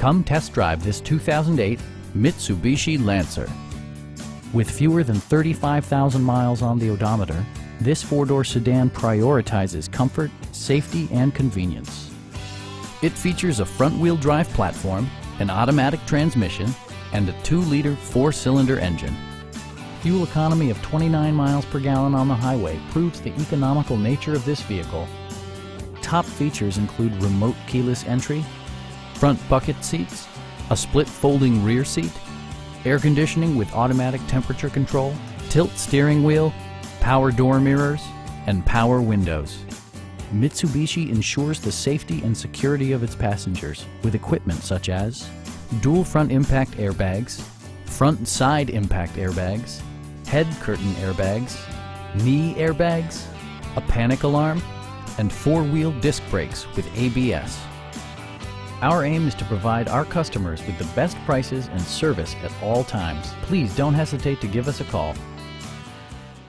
Come test drive this 2008 Mitsubishi Lancer. With fewer than 35,000 miles on the odometer, this four-door sedan prioritizes comfort, safety, and convenience. It features a front-wheel drive platform, an automatic transmission, and a 2-liter 4-cylinder engine. Fuel economy of 29 miles per gallon on the highway proves the economical nature of this vehicle. Top features include remote keyless entry, front bucket seats, a split folding rear seat, air conditioning with automatic temperature control, tilt steering wheel, power door mirrors, and power windows. Mitsubishi ensures the safety and security of its passengers with equipment such as dual front impact airbags, front and side impact airbags, head curtain airbags, knee airbags, a panic alarm, and 4-wheel disc brakes with ABS. Our aim is to provide our customers with the best prices and service at all times. Please don't hesitate to give us a call.